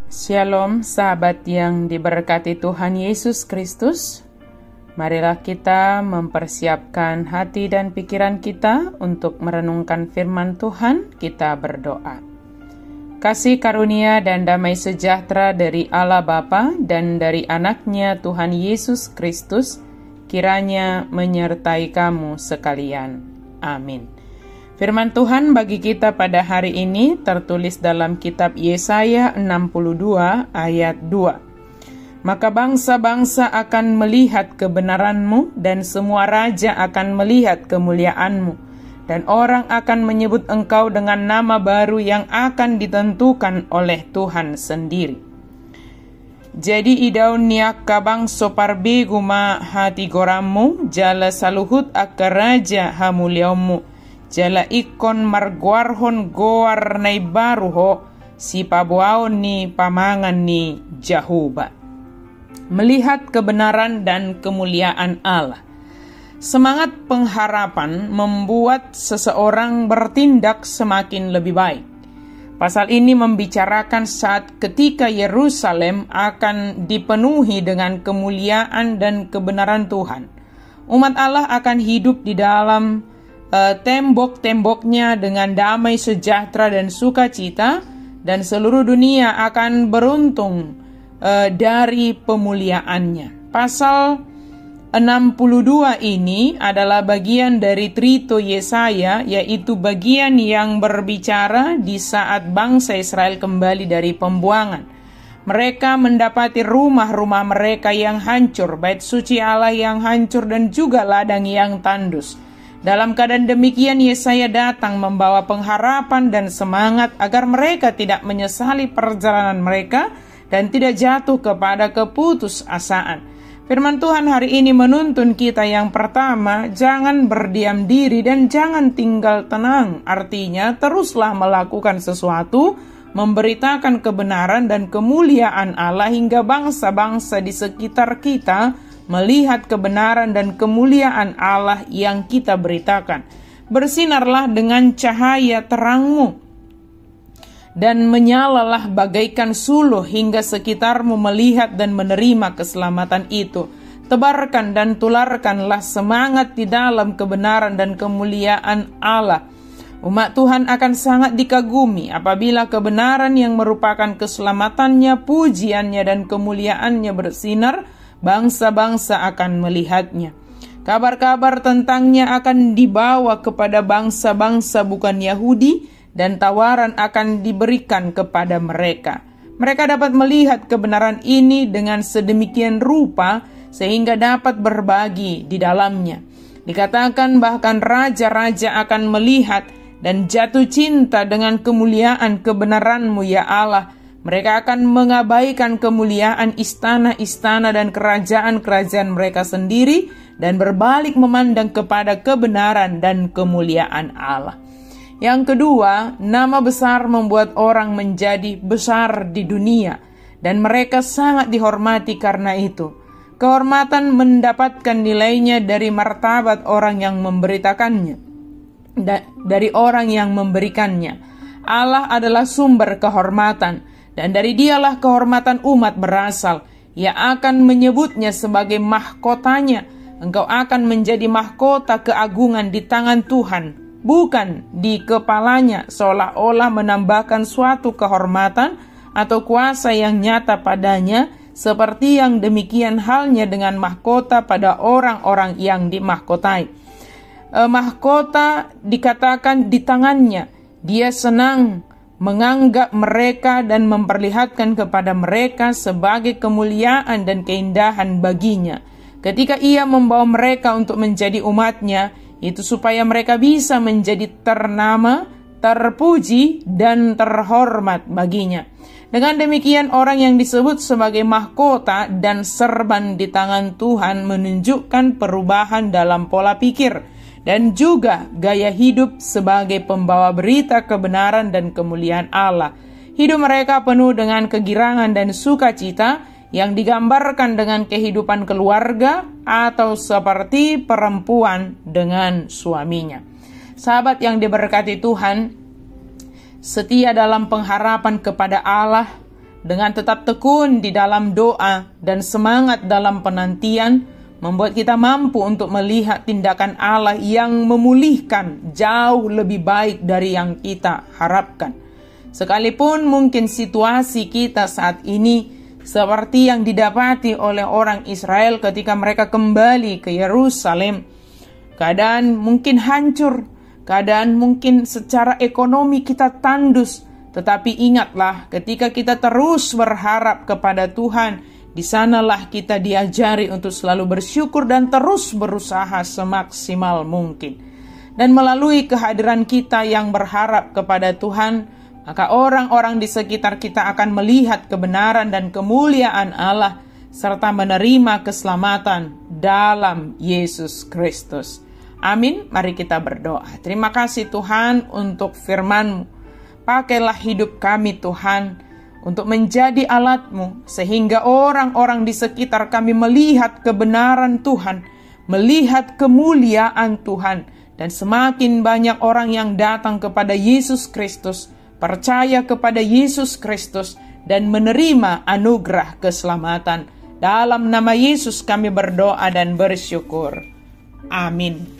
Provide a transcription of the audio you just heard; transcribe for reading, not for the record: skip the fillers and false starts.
Shalom sahabat yang diberkati Tuhan Yesus Kristus. Marilah kita mempersiapkan hati dan pikiran kita untuk merenungkan firman Tuhan. Kita berdoa. Kasih karunia dan damai sejahtera dari Allah Bapa dan dari anaknya Tuhan Yesus Kristus kiranya menyertai kamu sekalian. Amin. Firman Tuhan bagi kita pada hari ini tertulis dalam kitab Yesaya 62 ayat 2. Maka bangsa-bangsa akan melihat kebenaran-Mu dan semua raja akan melihat kemuliaan-Mu. Dan orang akan menyebut Engkau dengan nama baru yang akan ditentukan oleh Tuhan sendiri. Jadi idaun niak kabang soparbe guma hati gorammu jala saluhut akar raja hamuliamu. Jala ikon marguarhon goar nai baruho si pabuaon ni pamangan ni Jahuba. Melihat kebenaran dan kemuliaan Allah. Semangat pengharapan membuat seseorang bertindak semakin lebih baik. Pasal ini membicarakan saat ketika Yerusalem akan dipenuhi dengan kemuliaan dan kebenaran Tuhan. Umat Allah akan hidup di dalam tembok-temboknya dengan damai sejahtera dan sukacita, dan seluruh dunia akan beruntung dari pemuliaannya. Pasal 62 ini adalah bagian dari Trito Yesaya, yaitu bagian yang berbicara di saat bangsa Israel kembali dari pembuangan. Mereka mendapati rumah-rumah mereka yang hancur, bait suci Allah yang hancur, dan juga ladang yang tandus. Dalam keadaan demikian, Yesaya datang membawa pengharapan dan semangat agar mereka tidak menyesali perjalanan mereka dan tidak jatuh kepada keputusasaan. Firman Tuhan hari ini menuntun kita yang pertama, jangan berdiam diri dan jangan tinggal tenang. Artinya, teruslah melakukan sesuatu, memberitakan kebenaran dan kemuliaan Allah hingga bangsa-bangsa di sekitar kita melihat kebenaran dan kemuliaan Allah yang kita beritakan. Bersinarlah dengan cahaya terangmu dan menyalalah bagaikan suluh hingga sekitarmu melihat dan menerima keselamatan itu. Tebarkan dan tularkanlah semangat di dalam kebenaran dan kemuliaan Allah. Umat Tuhan akan sangat dikagumi apabila kebenaran yang merupakan keselamatannya, pujiannya dan kemuliaannya bersinar. Bangsa-bangsa akan melihatnya. Kabar-kabar tentangnya akan dibawa kepada bangsa-bangsa bukan Yahudi, dan tawaran akan diberikan kepada mereka. Mereka dapat melihat kebenaran ini dengan sedemikian rupa sehingga dapat berbagi di dalamnya. Dikatakan bahkan raja-raja akan melihat dan jatuh cinta dengan kemuliaan kebenaran-Mu ya Allah. Mereka akan mengabaikan kemuliaan istana-istana dan kerajaan-kerajaan mereka sendiri dan berbalik memandang kepada kebenaran dan kemuliaan Allah. Yang kedua, nama besar membuat orang menjadi besar di dunia dan mereka sangat dihormati karena itu. Kehormatan mendapatkan nilainya dari martabat orang yang memberitakannya, dari orang yang memberikannya. Allah adalah sumber kehormatan. Dan dari dialah kehormatan umat berasal. Ia akan menyebutnya sebagai mahkotanya. Engkau akan menjadi mahkota keagungan di tangan Tuhan, bukan di kepalanya, seolah-olah menambahkan suatu kehormatan atau kuasa yang nyata padanya, seperti yang demikian halnya dengan mahkota pada orang-orang yang dimahkotai. Mahkota dikatakan di tangannya. Dia senang menganggap mereka dan memperlihatkan kepada mereka sebagai kemuliaan dan keindahan baginya. Ketika ia membawa mereka untuk menjadi umatnya, itu supaya mereka bisa menjadi ternama, terpuji, dan terhormat baginya. Dengan demikian orang yang disebut sebagai mahkota dan serban di tangan Tuhan menunjukkan perubahan dalam pola pikir dan juga gaya hidup sebagai pembawa berita kebenaran dan kemuliaan Allah. Hidup mereka penuh dengan kegirangan dan sukacita yang digambarkan dengan kehidupan keluarga atau seperti perempuan dengan suaminya. Sahabat yang diberkati Tuhan, setia dalam pengharapan kepada Allah dengan tetap tekun di dalam doa dan semangat dalam penantian, membuat kita mampu untuk melihat tindakan Allah yang memulihkan jauh lebih baik dari yang kita harapkan. Sekalipun mungkin situasi kita saat ini seperti yang didapati oleh orang Israel ketika mereka kembali ke Yerusalem, keadaan mungkin hancur, keadaan mungkin secara ekonomi kita tandus, tetapi ingatlah ketika kita terus berharap kepada Tuhan, di sanalah kita diajari untuk selalu bersyukur dan terus berusaha semaksimal mungkin. Dan melalui kehadiran kita yang berharap kepada Tuhan, maka orang-orang di sekitar kita akan melihat kebenaran dan kemuliaan Allah, serta menerima keselamatan dalam Yesus Kristus. Amin. Mari kita berdoa. Terima kasih Tuhan untuk firman-Mu. Pakailah hidup kami Tuhan, untuk menjadi alat-Mu, sehingga orang-orang di sekitar kami melihat kebenaran Tuhan, melihat kemuliaan Tuhan, dan semakin banyak orang yang datang kepada Yesus Kristus, percaya kepada Yesus Kristus, dan menerima anugerah keselamatan. Dalam nama Yesus kami berdoa dan bersyukur. Amin.